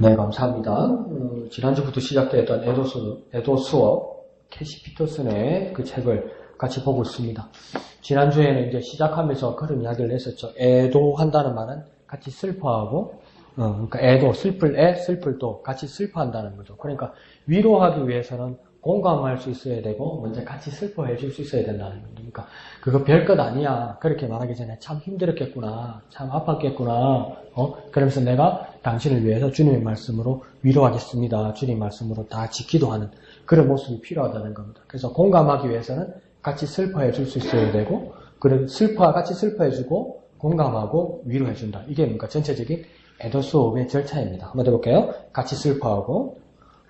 네, 감사합니다. 지난주부터 시작되었던 에도 수업, 캐시 피터슨의 그 책을 같이 보고 있습니다. 지난주에는 이제 시작하면서 그런 이야기를 했었죠. 애도한다는 말은 같이 슬퍼하고, 그러니까 애도, 슬플 애, 슬플도 같이 슬퍼한다는 거죠. 그러니까 위로하기 위해서는 공감할 수 있어야 되고, 먼저 같이 슬퍼해 줄 수 있어야 된다는 거죠. 그러니까 그거 별것 아니야. 그렇게 말하기 전에 참 힘들었겠구나. 참 아팠겠구나. 그러면서 내가 당신을 위해서 주님의 말씀으로 위로하겠습니다. 주님 말씀으로 다 지키도 하는 그런 모습이 필요하다는 겁니다. 그래서 공감하기 위해서는 같이 슬퍼해 줄 수 있어야 되고, 같이 슬퍼해 주고, 공감하고 위로해 준다. 이게 뭔가 전체적인 애도 수업의 절차입니다. 한번 해볼게요. 같이 슬퍼하고,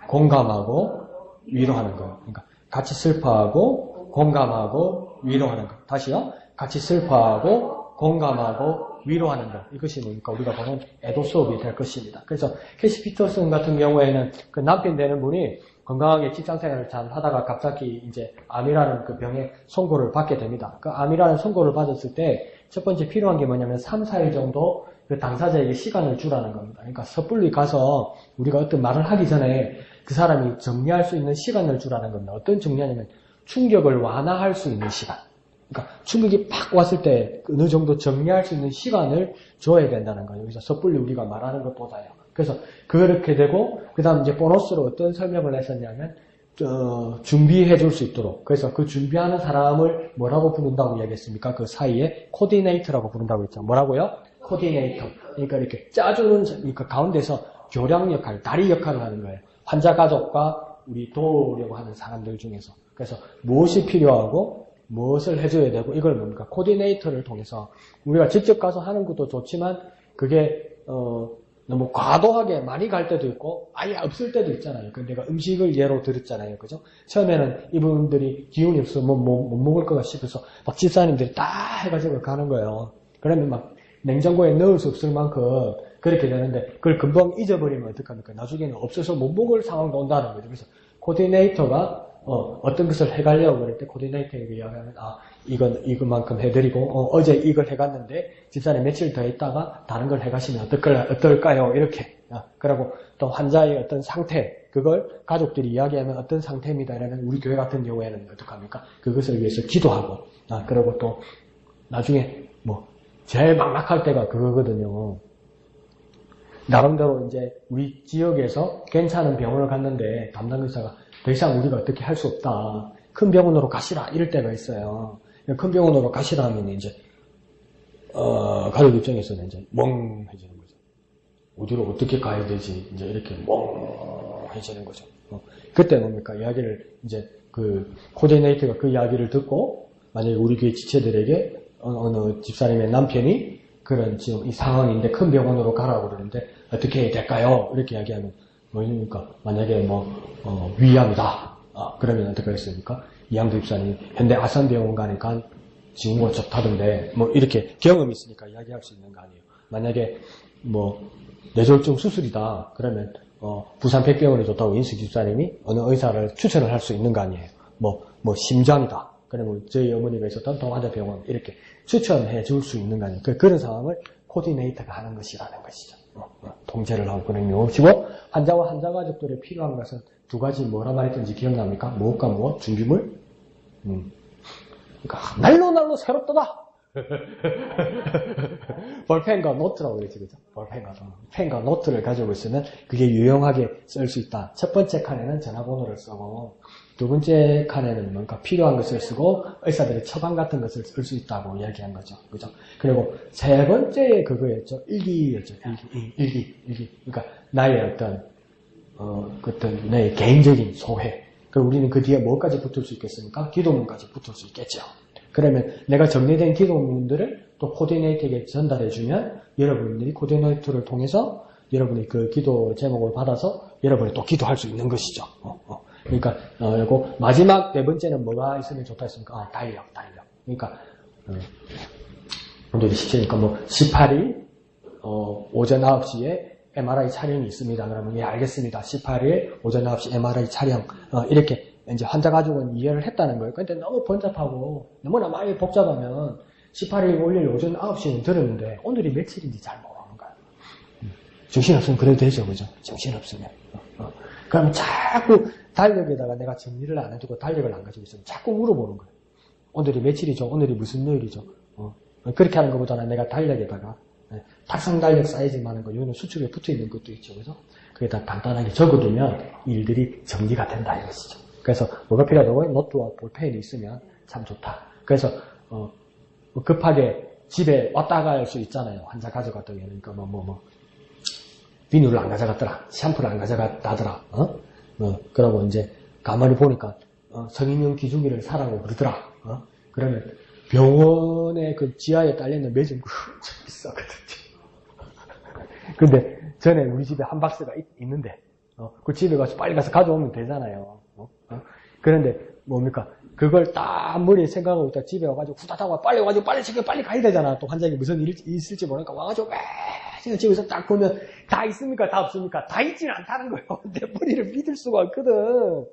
공감하고, 위로하는 거예요. 그러니까 같이 슬퍼하고, 공감하고, 위로하는 거. 다시요. 같이 슬퍼하고, 공감하고, 위로하는 것. 이것이 뭡니까? 우리가 보는 애도 수업이 될 것입니다. 그래서 캐시 피터슨 같은 경우에는 그 남편 되는 분이 건강하게 직장생활을 잘 하다가 갑자기 이제 암이라는 그 병의 선고를 받게 됩니다. 그 암이라는 선고를 받았을 때 첫 번째 필요한 게 뭐냐면 3, 4일 정도 그 당사자에게 시간을 주라는 겁니다. 그러니까 섣불리 가서 우리가 어떤 말을 하기 전에 그 사람이 정리할 수 있는 시간을 주라는 겁니다. 어떤 정리하냐면 충격을 완화할 수 있는 시간. 그러니까 충격이 팍 왔을 때 어느 정도 정리할 수 있는 시간을 줘야 된다는 거예요. 그래서 섣불리 우리가 말하는 것보다요. 그래서 그렇게 되고 그 다음 이제 보너스로 어떤 설명을 했었냐면 준비해 줄 수 있도록, 그래서 그 준비하는 사람을 뭐라고 부른다고 이야기했습니까? 그 사이에 코디네이터라고 부른다고 했죠. 뭐라고요? 코디네이터. 그러니까 이렇게 짜주는, 그러니까 가운데서 교량 역할, 다리 역할을 하는 거예요. 환자 가족과 우리 도우려고 하는 사람들 중에서. 그래서 무엇이 필요하고 무엇을 해줘야 되고, 이걸 뭡니까? 코디네이터를 통해서 우리가 직접 가서 하는 것도 좋지만 그게 너무 과도하게 많이 갈 때도 있고 아예 없을 때도 있잖아요. 내가 음식을 예로 들었잖아요. 그죠? 처음에는 이분들이 기운이 없어서 못 먹을 거가 싶어서 막 집사님들이 다 해가지고 가는 거예요. 그러면 막 냉장고에 넣을 수 없을 만큼 그렇게 되는데 그걸 금방 잊어버리면 어떡합니까? 나중에는 없어서 못 먹을 상황도 온다는 거죠. 그래서 코디네이터가 어떤 것을 해가려고 그럴 때 코디네이터에게 이야기하면, 이것만큼 해드리고, 어제 이걸 해갔는데, 집사님 며칠 더 있다가 다른 걸 해가시면 어떨까요? 이렇게. 그리고 또 환자의 어떤 상태, 그걸 가족들이 이야기하면 어떤 상태입니다. 이러면 우리 교회 같은 경우에는 어떡합니까? 그것을 위해서 기도하고, 그리고 또 나중에 제일 막막할 때가 그거거든요. 나름대로 이제 우리 지역에서 괜찮은 병원을 갔는데 담당 의사가 더 이상 우리가 어떻게 할 수 없다. 큰 병원으로 가시라. 이럴 때가 있어요. 큰 병원으로 가시라 하면 이제, 가족 입장에서는 이제 멍해지는 거죠. 어디로 어떻게 가야 되지? 이제 이렇게 멍해지는 거죠. 그때 뭡니까? 이야기를 이제 코디네이터가 그 이야기를 듣고, 만약에 우리 교회 지체들에게 어느 집사님의 남편이 그런 지금 이 상황인데 큰 병원으로 가라고 그러는데 어떻게 해야 될까요? 이렇게 이야기하면 뭐입니까? 만약에 위암이다. 그러면 어떻게 하겠습니까? 이양도 집사님이 현대 아산병원 가니까 지금과 좋다던데 이렇게 경험이 있으니까 이야기할 수 있는 거 아니에요. 만약에 뇌졸중 수술이다. 그러면 부산 백병원이 좋다고 인수 집사님이 어느 의사를 추천을 할 수 있는 거 아니에요. 심장이다. 그러면 저희 어머니가 있었던 동아대병원 이렇게 추천해 줄 수 있는 거 아니에요. 그런 상황을 코디네이터가 하는 것이라는 것이죠. 통제를 하고 그런 것이고, 환자와 환자 가족들이 필요한 것은 두 가지 뭐라 말했던지 기억납니까? 무엇과 무엇? 준비물? 그러니까 날로 새롭다. 볼펜과 노트라고 그러지, 그죠? 펜과 노트를 가지고 있으면 그게 유용하게 쓸 수 있다. 첫 번째 칸에는 전화번호를 쓰고, 두 번째 칸에는 뭔가 필요한 것을 쓰고, 의사들의 처방 같은 것을 쓸 수 있다고 이야기한 거죠. 그죠? 그리고 세 번째 그거였죠. 일기였죠. 일기. 그러니까 나의 어떤 내 개인적인 소회. 그럼 우리는 그 뒤에 뭐까지 붙을 수 있겠습니까? 기도문까지 붙을 수 있겠죠. 그러면 내가 정리된 기도문들을 또 코디네이터에게 전달해주면 여러분들이 코디네이터를 통해서 여러분이 그 기도 제목을 받아서 여러분이 또 기도할 수 있는 것이죠. 그러니까 그리고 마지막 네 번째는 뭐가 있으면 좋다 했습니까? 달력. 그러니까 오늘이 17일이니까 18일 오전 9시에 MRI 촬영이 있습니다. 그러면 예, 알겠습니다. 18일 오전 9시 MRI 촬영 이렇게 이제 환자 가족은 이해를 했다는 거예요. 근데 너무 번잡하고 너무나 많이 복잡하면 18일 월요일 오전 9시는 들었는데 오늘이 며칠인지 잘 모르는 거예요. 정신없으면 그래도 되죠. 그죠? 정신없으면. 그럼 자꾸 달력에다가 내가 정리를 안 해두고 달력을 안 가지고 있으면 자꾸 물어보는 거예요. 오늘이 며칠이죠? 오늘이 무슨 요일이죠? 그렇게 하는 것보다는 내가 달력에다가 탁상 달력 사이즈 많은 거, 요는 수축에 붙어 있는 것도 있죠. 그죠? 거기다 간단하게 적어두면 일들이 정리가 된다 이것이죠. 그래서 뭐가 필요하다고요? 노트와 볼펜이 있으면 참 좋다. 그래서 급하게 집에 왔다 갈 수 있잖아요. 환자 가져갔더니 그러니까 비누를 안 가져갔더라. 샴푸를 안 가져갔다더라. 그러고 이제 가만히 보니까 성인용 기중기를 사라고 그러더라. 그러면 병원의 그 지하에 딸려있는 매점 엄청 비싸거든요. 근데 전에 우리 집에 한 박스가 있는데 그 집에 가서 빨리 가서 가져오면 되잖아요. 그런데 뭡니까? 그걸 딱 머리에 생각하고 있다 집에 와가지고 후다닥 빨리 와가지고 빨리 챙겨 빨리 가야 되잖아. 또 환자에게 무슨 일이 있을지 모르니까 와가지고 제가 집에서 딱 보면 다 있습니까? 다 없습니까? 다 있지는 않다는 거예요. 내 머리를 믿을 수가 없거든.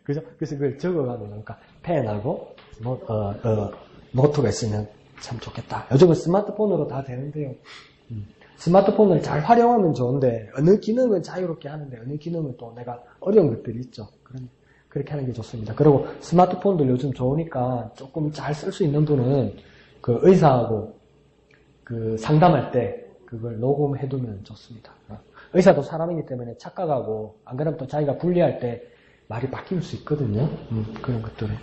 그죠? 그래서 그걸 적어가면 그러니까 펜하고 노트가 있으면 참 좋겠다. 요즘은 스마트폰으로 다 되는데요. 스마트폰을 잘 활용하면 좋은데 어느 기능은 자유롭게 하는데 어느 기능은 또 내가 어려운 것들이 있죠. 그렇게 하는 게 좋습니다. 그리고 스마트폰도 요즘 좋으니까 조금 잘 쓸 수 있는 분은 그 의사하고 그 상담할 때 그걸 녹음해두면 좋습니다. 의사도 사람이기 때문에 착각하고 안 그러면 또 자기가 분리할 때 말이 바뀔 수 있거든요. 그런 것들을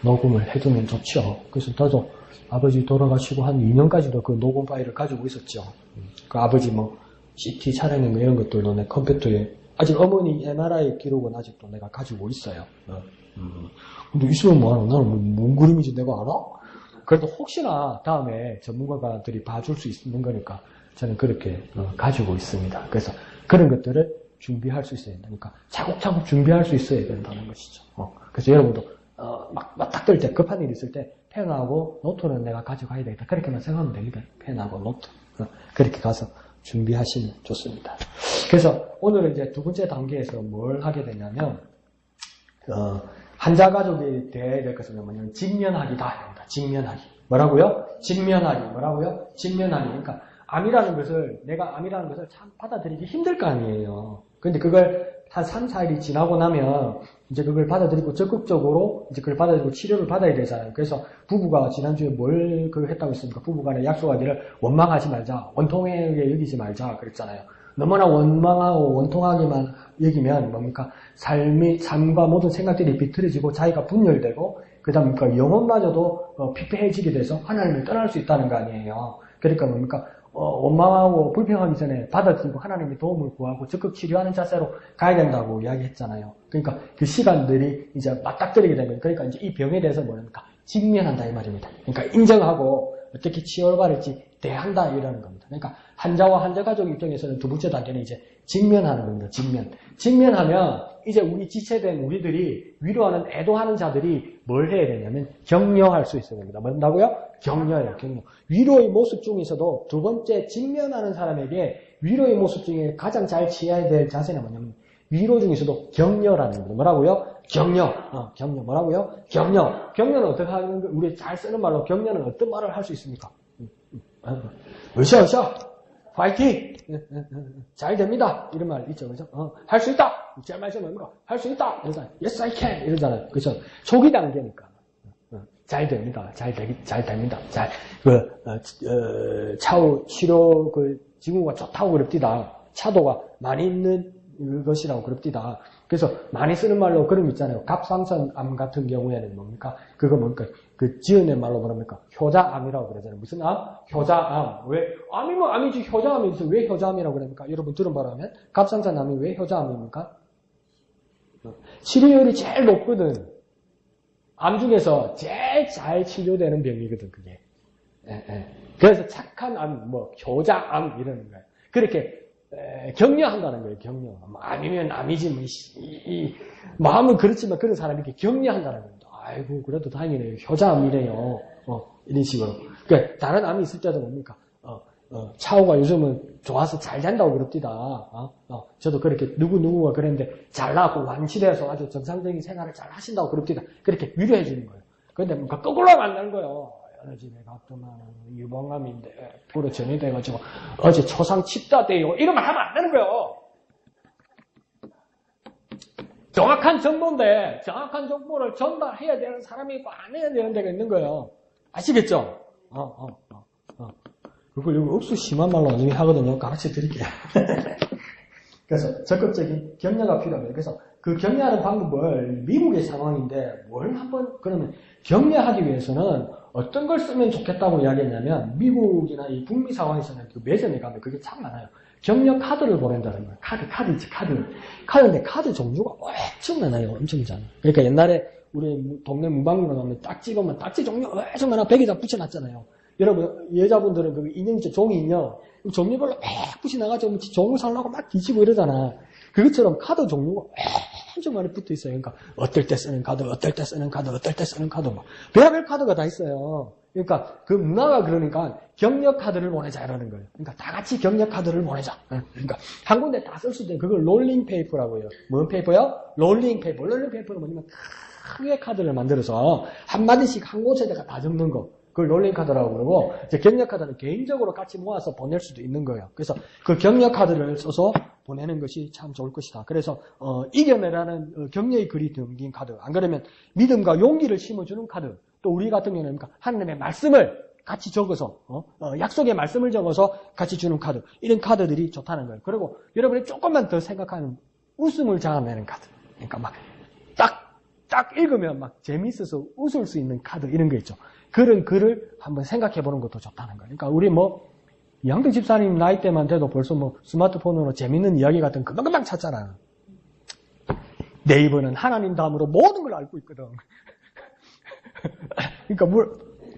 녹음을 해두면 좋죠. 그래서 저도 아버지 돌아가시고 한 2년까지도 그 녹음 파일을 가지고 있었죠. 그 아버지 CT 촬영한 거 이런 것들도 내 컴퓨터에 아직 어머니 MRI 기록은 아직도 내가 가지고 있어요. 근데 있으면 뭐하나? 나는 뭔 그림인지 내가 알아? 그래도 혹시나 다음에 전문가들이 봐줄 수 있는 거니까 저는 그렇게 가지고 있습니다. 그래서 그런 것들을 준비할 수 있어야 된다니까 차곡차곡 준비할 수 있어야 된다는 것이죠. 그래서 여러분도 막 딱 뜰 때 급한 일이 있을 때 펜하고 노트는 내가 가져가야 되겠다. 그렇게만 생각하면 됩니다. 펜하고 노트 그렇게 가서 준비하시면 좋습니다. 그래서 오늘은 이제 두 번째 단계에서 뭘 하게 되냐면 환자 가족이 돼야 될 것은 뭐냐면 직면하기다 합니다. 직면하기. 뭐라고요? 직면하기. 뭐라고요? 직면하기. 그러니까 암이라는 것을 내가 암이라는 것을 참 받아들이기 힘들 거 아니에요. 근데 그걸 한 3, 4일이 지나고 나면 이제 그걸 받아들이고 적극적으로 이제 그걸 받아들이고 치료를 받아야 되잖아요. 그래서 부부가 지난주에 뭘 했다고 했습니까? 부부간에 약속하기를 원망하지 말자, 원통하게 여기지 말자 그랬잖아요. 너무나 원망하고 원통하게만 여기면 뭡니까? 삶과 모든 생각들이 비틀어지고 자기가 분열되고 그 다음 영혼마저도 피폐해지게 돼서 하나님을 떠날 수 있다는 거 아니에요. 그러니까 뭡니까? 원망하고 불평하기 전에 받아들이고 하나님의 도움을 구하고 적극 치료하는 자세로 가야 된다고 이야기했잖아요. 그러니까 그 시간들이 이제 맞닥뜨리게 되면 그러니까 이제 이 병에 대해서 뭐랍니까? 직면한다 이 말입니다. 그러니까 인정하고 어떻게 치료를 받을지 대한다 이러는 겁니다. 그러니까 환자와 환자 가족 입장에서는 두 번째 단계는 이제 직면하는 겁니다. 직면하면 이제 우리 지체된 우리들이 위로하는 애도하는 자들이 뭘 해야 되냐면 격려할 수 있어야 됩니다. 뭐 한다고요? 격려예요. 격려. 위로의 모습 중에서도 두 번째 직면하는 사람에게 위로의 모습 중에 가장 잘 취해야 될 자세는 뭐냐면 위로 중에서도 격려라는 겁니다. 뭐라고요? 격려. 격려. 뭐라고요? 격려. 격려는 어떻게 하는 거? 우리 잘 쓰는 말로 격려는 어떤 말을 할 수 있습니까? 으쌰. 파이팅! 잘 됩니다. 이런 말 있죠. 그죠? 할 수 있다! 제 말씀 뭡니까? 할 수 있다! 이러잖아요. Yes, I can! 이러잖아요. 그죠? 초기 단계니까. 잘 됩니다. 잘 됩니다. 차후 치료, 징후가 좋다고 그럽디다. 차도가 많이 있는 것이라고 그럽디다. 그래서 많이 쓰는 말로 그런 거 있잖아요. 갑상선암 같은 경우에는 뭡니까? 그거 뭡니까? 그 지어낸 말로 뭐랍니까? 효자암이라고 그러잖아요. 무슨 암? 효자암. 왜? 암이면 암이지 효자암이 있어. 왜 효자암이라고 그럽니까? 여러분 들어봐라면 갑상선암이 왜 효자암입니까? 치료율이 제일 높거든. 암 중에서 제일 잘 치료되는 병이거든, 그게. 그래서 착한 암, 효자암 이러는 거예요. 그렇게 격려한다는 거예요, 격려. 암이면 암이지, 마음은 그렇지만 그런 사람이 이렇게 격려한다는 겁니다. 아이고, 그래도 다행이네요. 효자암이래요. 이런 식으로. 그러니까 다른 암이 있을 때도 뭡니까? 차후가 요즘은 좋아서 잘 된다고 그럽디다. 저도 그렇게 누구가 그랬는데 잘 나고 완치돼서 아주 정상적인 생활을 잘 하신다고 그럽디다. 그렇게 위로해 주는 거예요. 그런데 뭔가 거꾸로 만나는 거예요. 집에 갔더만 유방암인데 불에 전이 돼가지고 어제 초상 칩다대요. 이러면 하면 안 되는 거예요. 정확한 정보인데 정확한 정보를 전달해야 되는 사람이 있고 안 해야 되는 데가 있는 거예요. 아시겠죠? 그걸 여기 억수 심한 말로 나중에 하거든요. 가르쳐 드릴게요. 그래서 적극적인 격려가 필요합니다. 그래서 그 격려하는 방법을 미국의 상황인데 뭘 한번 그러면 격려하기 위해서는 어떤 걸 쓰면 좋겠다고 이야기했냐면 미국이나 이 북미 상황에서는 그 매점에 가면 그게 참 많아요. 격려 카드를 보낸다는 거예요. 카드인지 카드인데 카드 종류가 엄청 많아요. 엄청 많아요. 그러니까 옛날에 우리 동네 문방구로 가면 딱지 보면 딱지 종류 엄청 많아. 벽에다 붙여놨잖아요. 여러분 여자분들은 그 인형 있죠. 종이 인형 종류별로 막 붙여놔가지고 종을 살라고 막 뒤지고 이러잖아. 그것처럼 카드 종류가 엄청 많이 붙어 있어요. 그러니까 어떨 때 쓰는 카드, 어떨 때 쓰는 카드, 어떨 때 쓰는 카드, 막 별별 카드가 다 있어요. 그러니까 그 문화가 그러니까 격려 카드를 보내자 이러는 거예요. 그러니까 다 같이 격려 카드를 보내자. 그러니까 한 군데 다 쓸 수 있는 그걸 롤링 페이퍼라고 해요. 뭔 페이퍼요? 롤링 페이퍼. 롤링 페이퍼는 뭐냐면 크게 카드를 만들어서 한 마디씩 한 곳에다가 다 적는 거. 그걸 롤링 카드라고 그러고 이제 격려 카드는 개인적으로 같이 모아서 보낼 수도 있는 거예요. 그래서 그 격려 카드를 써서 보내는 것이 참 좋을 것이다. 그래서 이겨내라는 격려의 글이 담긴 카드. 안 그러면 믿음과 용기를 심어주는 카드. 또 우리 같은 경우는 하나님의 말씀을 같이 적어서 약속의 말씀을 적어서 같이 주는 카드. 이런 카드들이 좋다는 거예요. 그리고 여러분이 조금만 더 생각하는 웃음을 자아내는 카드. 그러니까 막 딱 읽으면 막 재미있어서 웃을 수 있는 카드 이런 거 있죠. 그런 글을 한번 생각해 보는 것도 좋다는 거예요. 그러니까 우리 이양대 집사님 나이 때만 돼도 벌써 스마트폰으로 재밌는 이야기 같은 거 금방 찾잖아. 네이버는 하나님 다음으로 모든 걸 알고 있거든. 그러니까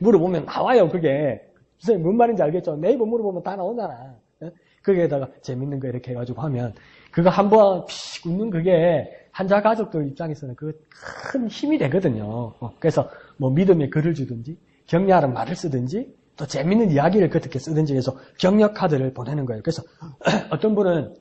물어보면 나와요, 그게. 선생님, 뭔 말인지 알겠죠? 네이버 물어보면 다 나오잖아. 거기에다가 재밌는 거 이렇게 해가지고 하면, 그거 한번 피식 웃는 그게, 한자 가족들 입장에서는 그 큰 힘이 되거든요. 그래서 믿음의 글을 주든지, 격려하는 말을 쓰든지, 또 재밌는 이야기를 그렇게 쓰든지 해서 격려 카드를 보내는 거예요. 그래서 어떤 분은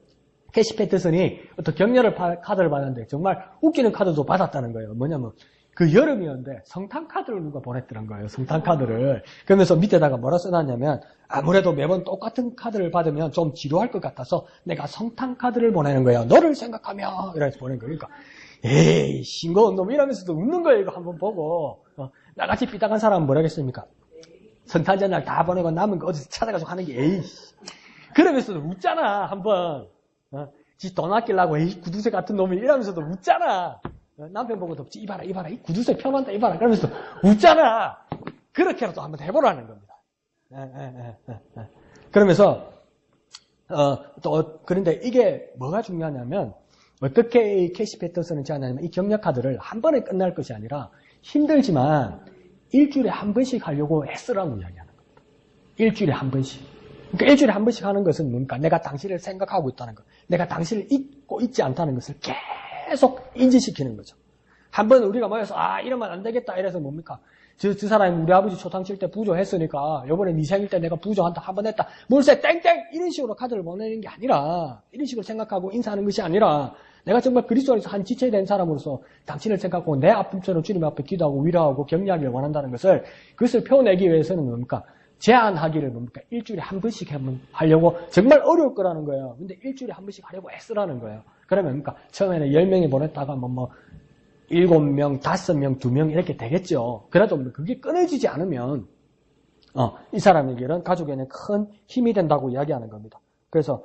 캐시 패터슨이 어떤 격려를 카드를 받았는데 정말 웃기는 카드도 받았다는 거예요. 뭐냐면, 그 여름이었는데 성탄 카드를 누가 보냈더란 거예요. 성탄 카드를. 그러면서 밑에다가 뭐라 써놨냐면 아무래도 매번 똑같은 카드를 받으면 좀 지루할 것 같아서 내가 성탄 카드를 보내는 거예요. 너를 생각하며 이렇게 보낸 거예요. 그러니까 에이 싱거운 놈 이러면서도 웃는 거예요. 이거 한번 보고 나같이 삐딱한 사람은 뭐라겠습니까? 성탄 전날 다 보내고 남은 거 어디서 찾아가지고 하는 게 에이 그러면서도 웃잖아 한번 지 돈 아끼려고 에이 구두쇠 같은 놈이 이러면서도 웃잖아. 남편 보고도 이봐라 이 구두쇠 편한다 이봐라 그러면서 웃잖아. 그렇게라도 한번 해보라는 겁니다. 그러면서 그런데 이게 뭐가 중요하냐면 어떻게 이 캐시 패터슨은 제안하냐면 이 격려 카드를 한 번에 끝날 것이 아니라 힘들지만 일주일에 한 번씩 하려고 애쓰라고 이야기하는 겁니다. 일주일에 한 번씩. 그러니까 일주일에 한 번씩 하는 것은 뭡니까? 내가 당신을 생각하고 있다는 것. 내가 당신을 잊고 있지 않다는 것을 계속 인지시키는 거죠. 한번 우리가 모여서 이러면 안 되겠다 이래서 뭡니까? 저 사람이 우리 아버지 초상칠 때 부조했으니까 요번에 네 생일 때 내가 부조한다 한 번 했다 물세 땡땡 이런 식으로 카드를 보내는 게 아니라 이런 식으로 생각하고 인사하는 것이 아니라 내가 정말 그리스도 안에서 한 지체된 사람으로서 당신을 생각하고 내 아픔처럼 주님 앞에 기도하고 위로하고 격려하기를 원한다는 그것을 표현하기 위해서는 뭡니까? 제안하기를 뭡니까? 일주일에 한 번씩 하려고 정말 어려울 거라는 거예요. 근데 일주일에 한 번씩 하려고 애쓰라는 거예요. 그러면 뭡니까? 처음에는 10명이 보냈다가 7명, 5명, 2명 이렇게 되겠죠. 그래도 그게 끊어지지 않으면 이 사람에게는 가족에는 큰 힘이 된다고 이야기하는 겁니다. 그래서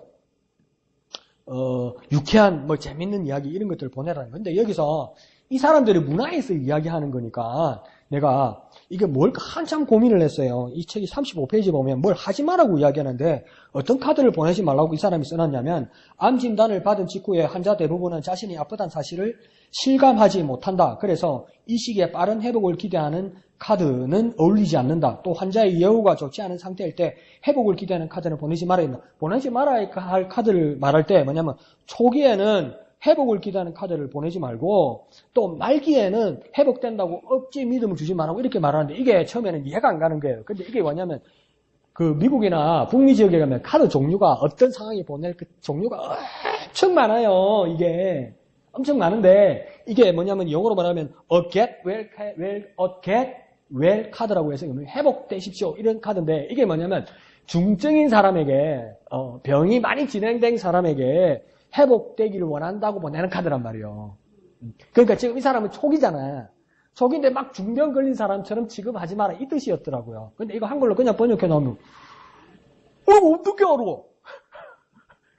유쾌한 재밌는 이야기 이런 것들을 보내라는 건데 여기서 이 사람들의 문화에서 이야기하는 거니까 내가 이게 뭘까 한참 고민을 했어요. 이 책이 35페이지 보면 뭘 하지 말라고 이야기하는데 어떤 카드를 보내지 말라고 이 사람이 써놨냐면 암 진단을 받은 직후에 환자 대부분은 자신이 아프다는 사실을 실감하지 못한다. 그래서 이 시기에 빠른 회복을 기대하는 카드는 어울리지 않는다. 또 환자의 예후가 좋지 않은 상태일 때 회복을 기대하는 카드는 보내지 말아야 한다. 보내지 말아야 할 카드를 말할 때 뭐냐면 초기에는 회복을 기대하는 카드를 보내지 말고 또 말기에는 회복된다고 억지 믿음을 주지 말라고 이렇게 말하는데 이게 처음에는 이해가 안 가는 거예요. 근데 이게 뭐냐면 그 미국이나 북미 지역에 가면 카드 종류가 어떤 상황에 보낼 그 종류가 엄청 많아요. 이게 엄청 많은데 이게 뭐냐면 영어로 말하면 a get, well, get, 왜 카드라고 해서 회복되십시오 이런 카드인데 이게 뭐냐면 중증인 사람에게 병이 많이 진행된 사람에게 회복되기를 원한다고 보내는 카드란 말이에요. 그러니까 지금 이 사람은 초기잖아. 초기인데 막 중병 걸린 사람처럼 취급하지 마라 이 뜻이었더라고요. 근데 이거 한글로 그냥 번역해 놓으면 어떻게 알아?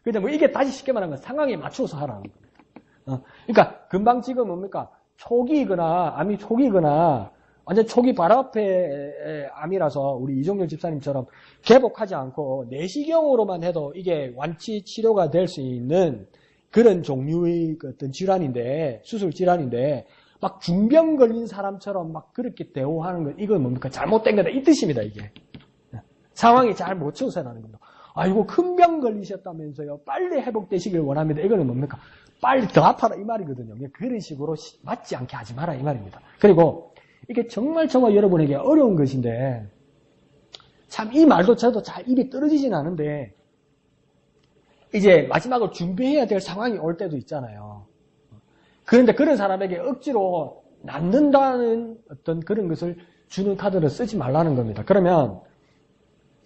근데 뭐 이게 다시 쉽게 말하면 상황에 맞춰서 하라는 겁니다. 그러니까 금방 지금 뭡니까? 초기이거나 암이 초기이거나 완전 초기 바로 앞에 암이라서 우리 이종렬 집사님처럼 개복하지 않고 내시경으로만 해도 이게 완치 치료가 될 수 있는 그런 종류의 어떤 질환인데 수술 질환인데 막 중병 걸린 사람처럼 막 그렇게 대우하는 건 이건 뭡니까? 잘못된 거다 이 뜻입니다 이게. 상황이 잘 못 채워서라는 겁니다. 아이고 큰 병 걸리셨다면서요. 빨리 회복되시길 원합니다. 이거는 뭡니까? 빨리 더 아파라 이 말이거든요. 그런 식으로 맞지 않게 하지 마라 이 말입니다. 그리고 이게 정말 저와 여러분에게 어려운 것인데 참 이 말도 저도 잘 입이 떨어지진 않은데 이제 마지막으로 준비해야 될 상황이 올 때도 있잖아요. 그런데 그런 사람에게 억지로 낫는다는 어떤 그런 것을 주는 카드를 쓰지 말라는 겁니다. 그러면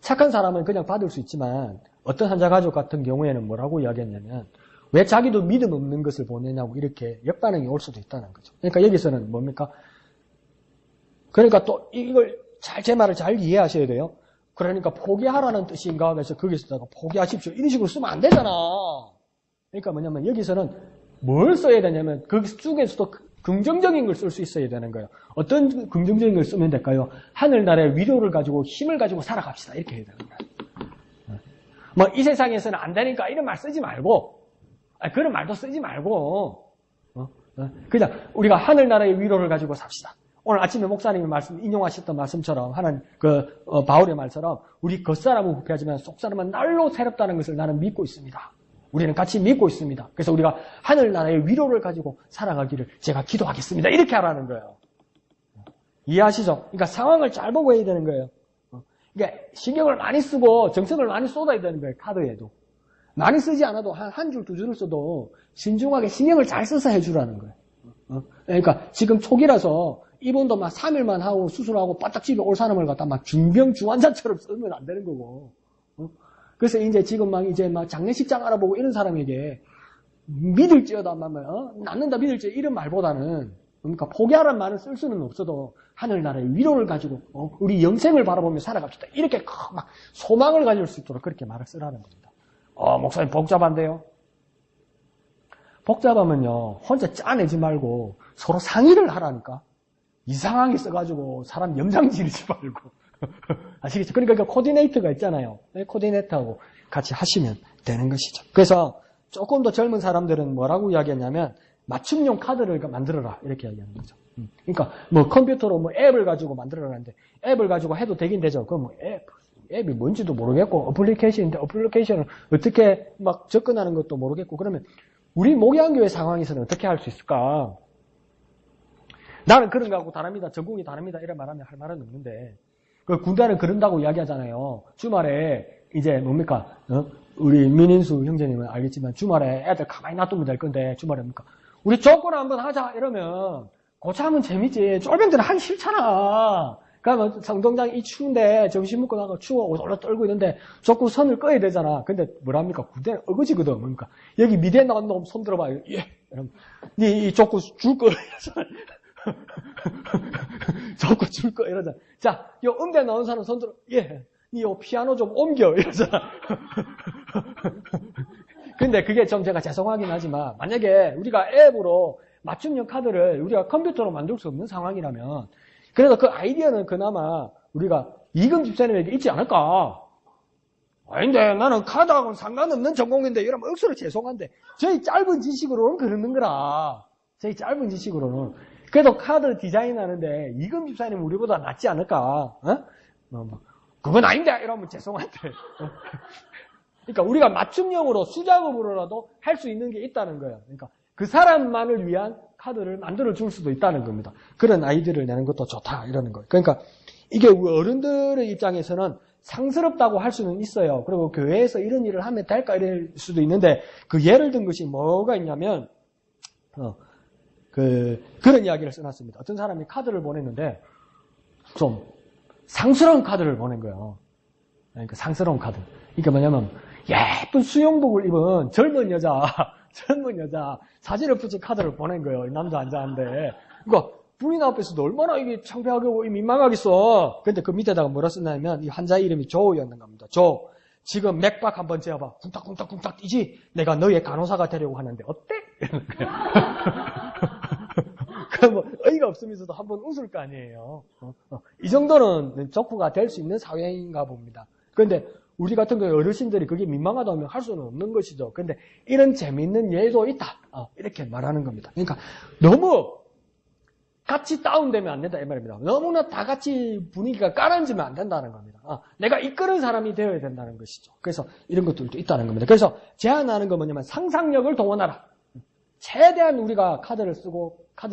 착한 사람은 그냥 받을 수 있지만 어떤 환자 가족 같은 경우에는 뭐라고 이야기했냐면 왜 자기도 믿음 없는 것을 보내냐고 이렇게 역반응이 올 수도 있다는 거죠. 그러니까 여기서는 뭡니까? 그러니까 또 이걸 제 말을 잘 이해하셔야 돼요. 그러니까 포기하라는 뜻인가? 그래서 거기서다가 포기하십시오. 이런 식으로 쓰면 안 되잖아. 그러니까 뭐냐면 여기서는 뭘 써야 되냐면 그 쪽에서도 긍정적인 걸 쓸 수 있어야 되는 거예요. 어떤 긍정적인 걸 쓰면 될까요? 하늘나라의 위로를 가지고 힘을 가지고 살아갑시다. 이렇게 해야 되는 거예요. 뭐 이 세상에서는 안 되니까 이런 말 쓰지 말고 그런 말도 쓰지 말고 그냥 우리가 하늘나라의 위로를 가지고 삽시다. 오늘 아침에 목사님이 인용하셨던 말씀처럼 하는 바울의 말처럼 우리 겉사람은 부패하지만 속사람은 날로 새롭다는 것을 나는 믿고 있습니다. 우리는 같이 믿고 있습니다. 그래서 우리가 하늘나라의 위로를 가지고 살아가기를 제가 기도하겠습니다. 이렇게 하라는 거예요. 이해하시죠? 그러니까 상황을 잘 보고 해야 되는 거예요. 그러니까 신경을 많이 쓰고 정성을 많이 쏟아야 되는 거예요. 카드에도. 많이 쓰지 않아도 한 줄, 두 줄을 써도 신중하게 신경을 잘 써서 해주라는 거예요. 그러니까 지금 초기라서 이분도 막 3일만 하고 수술하고 바짝 집에 올 사람을 갖다 막 중병 중환자처럼 쓰면 안 되는 거고. 그래서 이제 지금 막 장례식장 알아보고 이런 사람에게 믿을지어다 낫는다 믿을지 이런 말보다는 그러니까 포기하라는 말을 쓸 수는 없어도 하늘나라의 위로를 가지고 우리 영생을 바라보며 살아갑시다. 이렇게 막 소망을 가질 수 있도록 그렇게 말을 쓰라는 겁니다. 목사님 복잡한데요? 복잡하면요 혼자 짜내지 말고 서로 상의를 하라니까. 이상하게 써가지고 사람 염장 지르지 말고. 아시겠죠? 그러니까 코디네이터가 있잖아요. 코디네이터하고 같이 하시면 되는 것이죠. 그래서 조금 더 젊은 사람들은 뭐라고 이야기했냐면 맞춤용 카드를 만들어라 이렇게 이야기하는 거죠. 그러니까 뭐 컴퓨터로 뭐 앱을 가지고 만들어라는데 앱을 가지고 해도 되긴 되죠. 그럼 뭐 앱이 뭔지도 모르겠고 어플리케이션인데 어플리케이션을 어떻게 막 접근하는 것도 모르겠고 그러면 우리 목양교회 상황에서는 어떻게 할 수 있을까? 나는 그런 거하고 다릅니다. 전공이 다릅니다. 이런 말하면 할 말은 없는데 그 군대는 그런다고 이야기하잖아요. 주말에 이제 뭡니까? 우리 민인수 형제님은 알겠지만 주말에 애들 가만히 놔두면 될 건데 주말에 뭡니까? 우리 족구를 한번 하자 이러면 고참은 재밌지. 쫄병들은 하기 싫잖아. 그러면 성동장 이 추운데 점심 먹고 나가 추워 올라 떨고 있는데 족구 선을 꺼야 되잖아. 근데 뭐랍니까? 군대는 어거지거든. 뭡니까? 여기 미대 나온 놈 손 들어봐요. 예. 이러면 이 족구 줄 거. 족구 줄 거. 이러잖아. 자, 요 음대 나온 사람 손 들어. 예. 요 피아노 좀 옮겨. 이러잖아. 근데 그게 좀 제가 죄송하긴 하지만 만약에 우리가 앱으로 맞춤형 카드를 우리가 컴퓨터로 만들 수 없는 상황이라면 그래서 그 아이디어는 그나마 우리가 이금 집사님에게 있지 않을까? 아닌데 나는 카드하고는 상관없는 전공인데 이러면 억수로 죄송한데 저희 짧은 지식으로는 그러는 거라. 저희 짧은 지식으로는. 그래도 카드 디자인하는데 이금 집사님 우리보다 낫지 않을까? 그건 아닌데 이러면 죄송한데. 그러니까 우리가 맞춤형으로 수작업으로라도 할 수 있는 게 있다는 거예요. 그러니까 그 사람만을 위한 카드를 만들어 줄 수도 있다는 겁니다. 그런 아이디어를 내는 것도 좋다 이러는 거예요. 그러니까 이게 어른들의 입장에서는 상스럽다고 할 수는 있어요. 그리고 교회에서 이런 일을 하면 될까 이럴 수도 있는데 그 예를 든 것이 뭐가 있냐면 그런 이야기를 써놨습니다. 어떤 사람이 카드를 보냈는데 좀 상스러운 카드를 보낸 거예요. 그러니까 상스러운 카드. 그러니까 뭐냐면 예쁜 수영복을 입은 젊은 여자 사진을 붙인 카드를 보낸 거예요. 이 남자 앉아는데. 그러니까 부인 앞에서도 얼마나 이게 창피하고 민망하겠어. 근데 그 밑에다가 뭐라 썼냐면 이 환자 이름이 조였는 겁니다. 조. 지금 맥박 한번 재어봐. 쿵딱쿵딱쿵딱 뛰지? 내가 너의 간호사가 되려고 하는데 어때? 이러는 거예요. 그럼 뭐 의의가 없으면서도 한번 웃을 거 아니에요. 이 정도는 조크가 될 수 있는 사회인가 봅니다. 그런데 우리 같은 경우 어르신들이 그게 민망하다면 할 수는 없는 것이죠. 근데 이런 재미있는 예도 있다. 이렇게 말하는 겁니다. 그러니까 너무 같이 다운되면 안 된다 이 말입니다. 너무나 다 같이 분위기가 깔아앉으면 안 된다는 겁니다. 내가 이끄는 사람이 되어야 된다는 것이죠. 그래서 이런 것들도 있다는 겁니다. 그래서 제안하는 건 뭐냐면 상상력을 동원하라. 최대한 우리가 카드를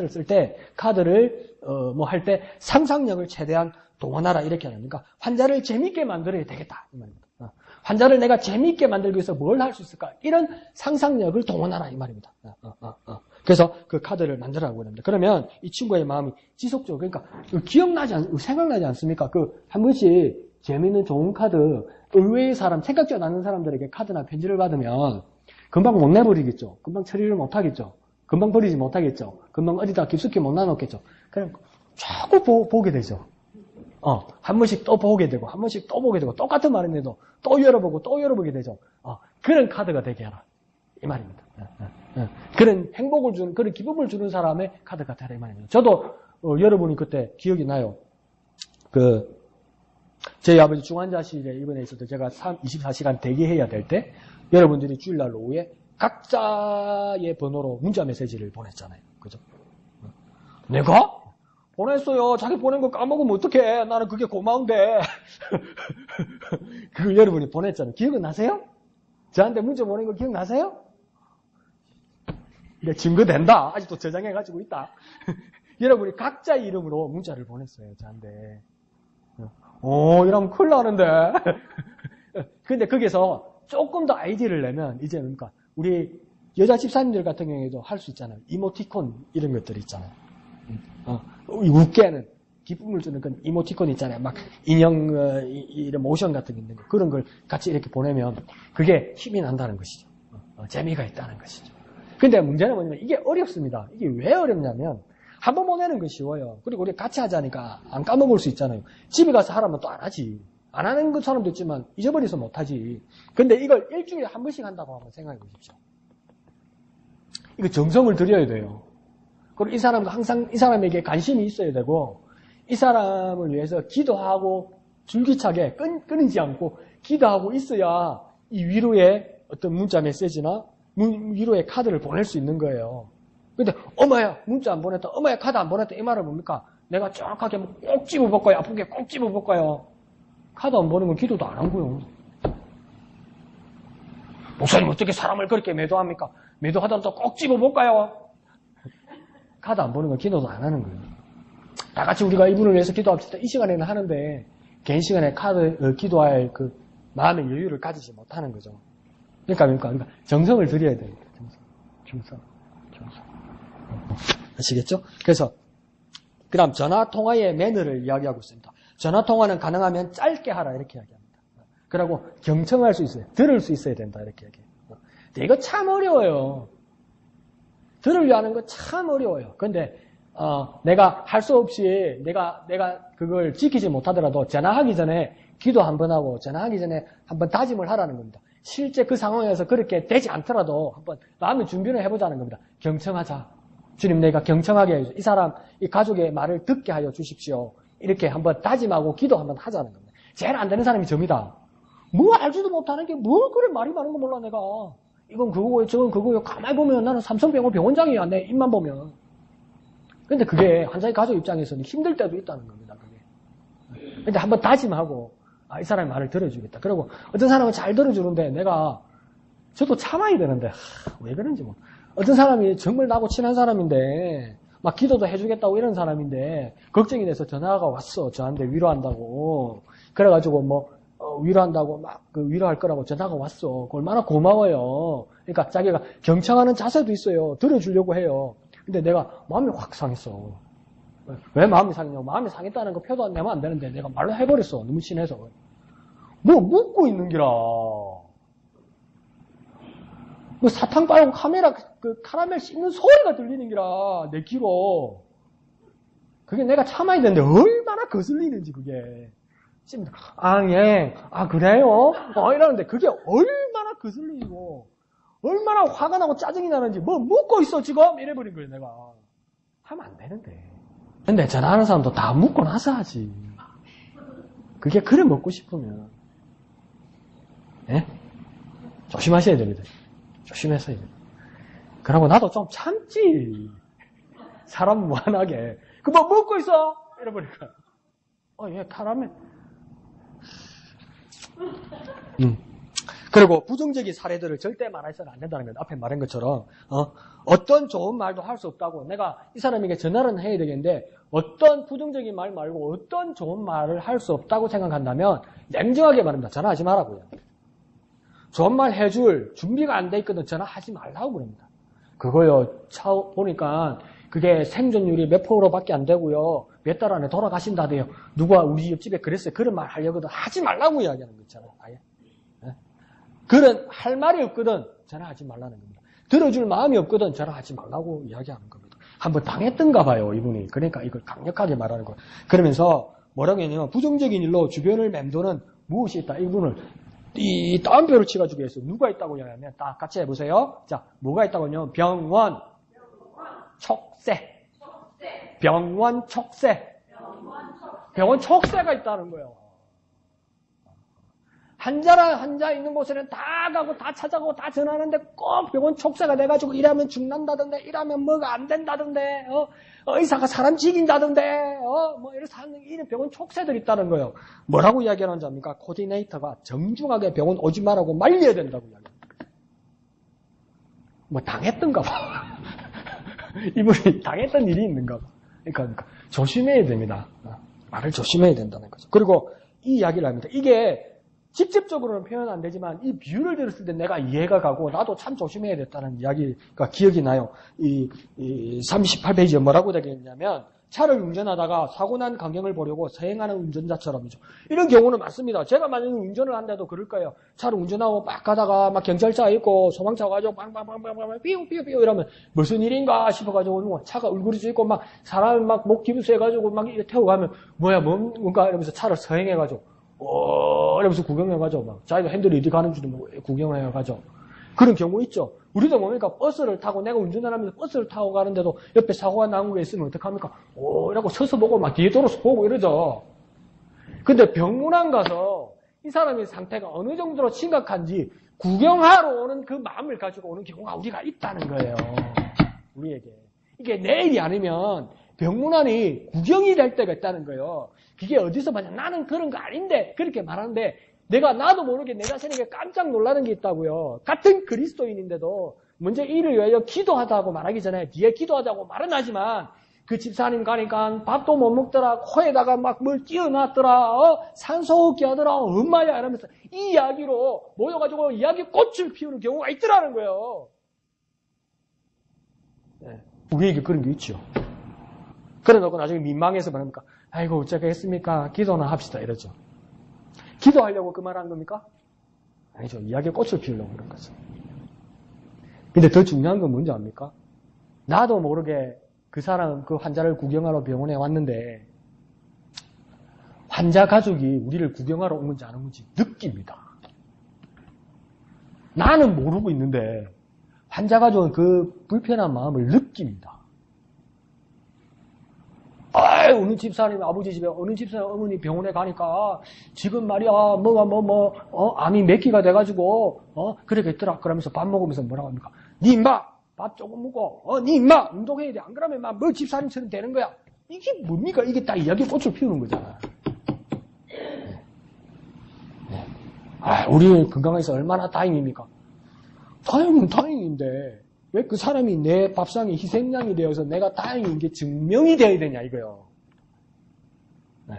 쓸 때 카드를 뭐 할 때 상상력을 최대한 동원하라 이렇게 하니까 환자를 재밌게 만들어야 되겠다 이 말입니다. 환자를 내가 재밌게 만들기 위해서 뭘 할 수 있을까? 이런 상상력을 동원하라 이 말입니다. 그래서 그 카드를 만들라고 합니다. 그러면 이 친구의 마음이 지속적으로 그러니까 생각나지 않습니까? 그 한 번씩 재밌는 좋은 카드 의외의 사람 생각지도 않는 사람들에게 카드나 편지를 받으면 금방 못 내버리겠죠. 금방 처리를 못 하겠죠. 금방 버리지 못하겠죠. 금방 어디다 깊숙이 못 놔놓겠죠. 그럼 자꾸 보게 되죠. 한 번씩 또 보게 되고, 한 번씩 또 보게 되고, 똑같은 말인데도 또 열어보고, 또 열어보게 되죠. 그런 카드가 되게 하라. 이 말입니다. 그런 행복을 주는, 그런 기쁨을 주는 사람의 카드가 되라. 이 말입니다. 저도, 여러분이 그때 기억이 나요. 저희 아버지 중환자실에 입원해 있을 때 제가 24시간 대기해야 될 때, 여러분들이 주일날 오후에 각자의 번호로 문자 메시지를 보냈잖아요. 그죠? 내가? 보냈어요. 자기 보낸 거 까먹으면 어떡해. 나는 그게 고마운데. 그걸 여러분이 보냈잖아요. 기억은 나세요? 저한테 문자 보낸 거 기억나세요? 이게 증거된다. 아직도 저장해가지고 있다. 여러분이 각자 이름으로 문자를 보냈어요. 저한테. 이러면 큰일 나는데. 근데 거기서 조금 더 아이디어를 내면 이제 그러니까 우리 여자 집사님들 같은 경우에도 할 수 있잖아요. 이모티콘 이런 것들 있잖아요. 웃게 하는 기쁨을 주는 그런 이모티콘 있잖아요. 막 인형 이런 모션 같은 게 있는 거 그런 걸 같이 이렇게 보내면 그게 힘이 난다는 것이죠. 재미가 있다는 것이죠. 근데 문제는 뭐냐면 이게 어렵습니다. 이게 왜 어렵냐면 한 번 보내는 건 쉬워요. 그리고 우리 같이 하자니까 안 까먹을 수 있잖아요. 집에 가서 하라면 또 안 하지. 안 하는 사람도 있지만 잊어버려서 못 하지. 근데 이걸 일주일에 한 번씩 한다고 한번 생각해 보십시오. 이거 정성을 들여야 돼요. 그리고 이 사람도 항상 이 사람에게 관심이 있어야 되고 이 사람을 위해서 기도하고 줄기차게 끊이지 않고 기도하고 있어야 이 위로의 어떤 문자 메시지나 위로의 카드를 보낼 수 있는 거예요. 근데 엄마야 문자 안 보냈다, 엄마야 카드 안 보냈다 이 말은 뭡니까? 내가 정확하게 꼭 집어볼까요? 아프게 꼭 집어볼까요? 카드 안 보내면 기도도 안 한 거예요. 목사님 어떻게 사람을 그렇게 매도합니까? 매도하더라도 꼭 집어볼까요? 카드 안 보는 건 기도도 안 하는 거예요. 다 같이 우리가 이분을 위해서 기도합시다. 이 시간에는 하는데 개인 시간에 기도할 그 마음의 여유를 가지지 못하는 거죠. 그러니까 정성을 들여야 됩니다. 정성. 아시겠죠? 그래서 그 다음 전화통화의 매너를 이야기하고 있습니다. 전화통화는 가능하면 짧게 하라 이렇게 이야기합니다. 그리고 경청할 수 있어요. 들을 수 있어야 된다 이렇게 얘기해요. 이거 참 어려워요. 들으려 하는 거 참 어려워요. 근데 내가 할 수 없이 내가 그걸 지키지 못하더라도 전화하기 전에 기도 한번 하고 전화하기 전에 한번 다짐을 하라는 겁니다. 실제 그 상황에서 그렇게 되지 않더라도 한번 마음의 준비를 해보자는 겁니다. 경청하자. 주님 내가 경청하게 해주세요. 이 사람, 이 가족의 말을 듣게 하여 주십시오. 이렇게 한번 다짐하고 기도 한번 하자는 겁니다. 제일 안 되는 사람이 접니다. 뭐 알지도 못하는 게 뭘 그래 말이 많은 거 몰라 내가. 이건 그거고요, 저건 그거요. 가만히 보면 나는 삼성병원 병원장이야. 내 입만 보면. 근데 그게 환자의 가족 입장에서는 힘들 때도 있다는 겁니다. 그게. 근데 한번 다짐하고 이 사람의 말을 들어주겠다. 그리고 어떤 사람은 잘 들어주는데 저도 참아야 되는데 왜 그런지 뭐. 어떤 사람이 정말 나하고 친한 사람인데 막 기도도 해주겠다고 이런 사람인데 걱정이 돼서 전화가 왔어. 저한테 위로한다고. 그래가지고 위로한다고 막 위로할 거라고 전화가 왔어. 얼마나 고마워요. 그러니까 자기가 경청하는 자세도 있어요. 들어주려고 해요. 근데 내가 마음이 확 상했어. 왜 마음이 상했냐고. 마음이 상했다는 거 표도 안 내면 안 되는데 내가 말로 해버렸어. 너무 친해서. 뭐 묻고 있는 기라. 뭐 사탕 빨고 카라멜 씹는 소리가 들리는 기라. 내 귀로. 그게 내가 참아야 되는데 얼마나 거슬리는지 그게. 예. 그래요? 이러는데 그게 얼마나 거슬리고 얼마나 화가 나고 짜증이 나는지 뭐 묻고 있어 지금? 이래버린 거예요 내가. 하면 안 되는데. 근데 전화하는 사람도 다 묻고 나서 하지. 그게 그래 먹고 싶으면. 예? 조심하셔야 됩니다. 조심해서 해야 됩니다. 그러고 나도 좀 참지. 사람 무한하게. 뭐 먹고 있어? 이래버리니까. 예, 카라멜. 그리고 부정적인 사례들을 절대 말해서는 안 된다는 거예요. 앞에 말한 것처럼 어떤 좋은 말도 할 수 없다고. 내가 이 사람에게 전화를 해야 되겠는데 어떤 부정적인 말 말고 어떤 좋은 말을 할 수 없다고 생각한다면 냉정하게 말합니다. 전화하지 말라고요. 좋은 말 해줄 준비가 안 돼 있거든 전화하지 말라고 그럽니다. 그거요. 보니까 그게 생존율이 몇 프로밖에 안 되고요. 몇 달 안에 돌아가신다대요. 누가 우리 옆집에 그랬어요. 그런 말 하려거든 하지 말라고 이야기하는 거 있잖아요. 아예. 그런 할 말이 없거든 전화하지 말라는 겁니다. 들어줄 마음이 없거든 전화하지 말라고 이야기하는 겁니다. 한번 당했던가 봐요 이분이. 그러니까 이걸 강력하게 말하는 거예요. 그러면서 뭐라고 했냐면 부정적인 일로 주변을 맴도는 무엇이 있다. 이분을 이 따옴표를 치가지고 해서 누가 있다고 이야기하면 다 같이 해보세요. 자, 뭐가 있다고 하냐면 병원 촉새 병원 촉새가 있다는 거예요. 환자 있는 곳에는 다 가고 다 찾아가고 다 전화하는데 꼭 병원 촉새가 돼가지고 이러면 죽는다던데 이러면 뭐가 안 된다던데 의사가 사람 죽인다던데 뭐 이런 병원 촉새들이 있다는 거예요. 뭐라고 이야기하는 줄 압니까? 코디네이터가 정중하게 병원 오지 말라고 말려야 된다고 이야기합니다. 뭐 당했던가 봐. 이분이 당했던 일이 있는가 봐. 그러니까 조심해야 됩니다. 말을 조심해야 된다는 거죠. 그리고 이 이야기를 합니다. 이게 직접적으로는 표현 안 되지만 이 비유를 들었을 때 내가 이해가 가고 나도 참 조심해야 됐다는 이야기가 기억이 나요. 이 38페이지에 뭐라고 되겠냐면 차를 운전하다가 사고 난 광경을 보려고 서행하는 운전자처럼이죠. 이런 경우는 많습니다. 제가 만약에 운전을 한데도 그럴 거예요. 차를 운전하고 막 가다가 막 경찰차 있고 소방차 와가지고 빵빵빵빵빵 삐우삐우삐우 이러면 무슨 일인가 싶어가지고 차가 울그러져 있고 막 사람 막 목 기부수해가지고 막 태워가면 뭐야 뭔가 이러면서 차를 서행해가지고 이러면서 구경해가지고 막 자기가 핸들이 어디 가는지도 구경을 해가지고 그런 경우 있죠. 우리도 뭡니까? 버스를 타고 내가 운전을 하면서 버스를 타고 가는데도 옆에 사고가 나는 게 있으면 어떡합니까? 이러고 서서 보고 막 뒤에 돌아서 보고 이러죠. 근데 병문안 가서 이 사람의 상태가 어느 정도로 심각한지 구경하러 오는 그 마음을 가지고 오는 경우가 우리가 있다는 거예요. 우리에게. 이게 내일이 아니면 병문안이 구경이 될 때가 있다는 거예요. 그게 어디서 봤냐? 나는 그런 거 아닌데 그렇게 말하는데 나도 모르게 내 자신에게 깜짝 놀라는 게 있다고요. 같은 그리스도인인데도 먼저 이를 위하여 기도하다고 말하기 전에 뒤에 기도하자고 말은 하지만 그 집사님 가니까 밥도 못 먹더라. 코에다가 막 뭘 끼워놨더라. 산소호흡기 하더라. 엄마야 이러면서 이 이야기로 모여가지고 이야기 꽃을 피우는 경우가 있더라는 거예요. 네. 우리에게 그런 게 있죠. 그래놓고 나중에 민망해서 말합니까? 아이고 어쩌게 했습니까? 기도나 합시다 이러죠. 기도하려고 그 말한 겁니까? 아니죠. 이야기에 꽃을 피우려고 그런 거죠. 근데 더 중요한 건 뭔지 압니까? 나도 모르게 그 사람, 그 환자를 구경하러 병원에 왔는데 환자 가족이 우리를 구경하러 온 건지 안 온 건지 느낍니다. 나는 모르고 있는데 환자 가족은 그 불편한 마음을 느낍니다. 어느 집사람이 아버지 집에 어느 집사람 어머니 병원에 가니까 지금 말이야 암이 몇 기가 돼가지고 그러겠더라. 그러면서 밥 먹으면서 뭐라고 합니까? 니 임마 밥 조금 먹고 니 임마 운동해야 돼. 안 그러면 막 뭐 집사람처럼 되는 거야. 이게 뭡니까? 이게 딱 이야기 꽃을 피우는 거잖아. 우리 건강해서 얼마나 다행입니까? 다행인데 왜 그 사람이 내 밥상의 희생양이 되어서 내가 다행인 게 증명이 되어야 되냐 이거요.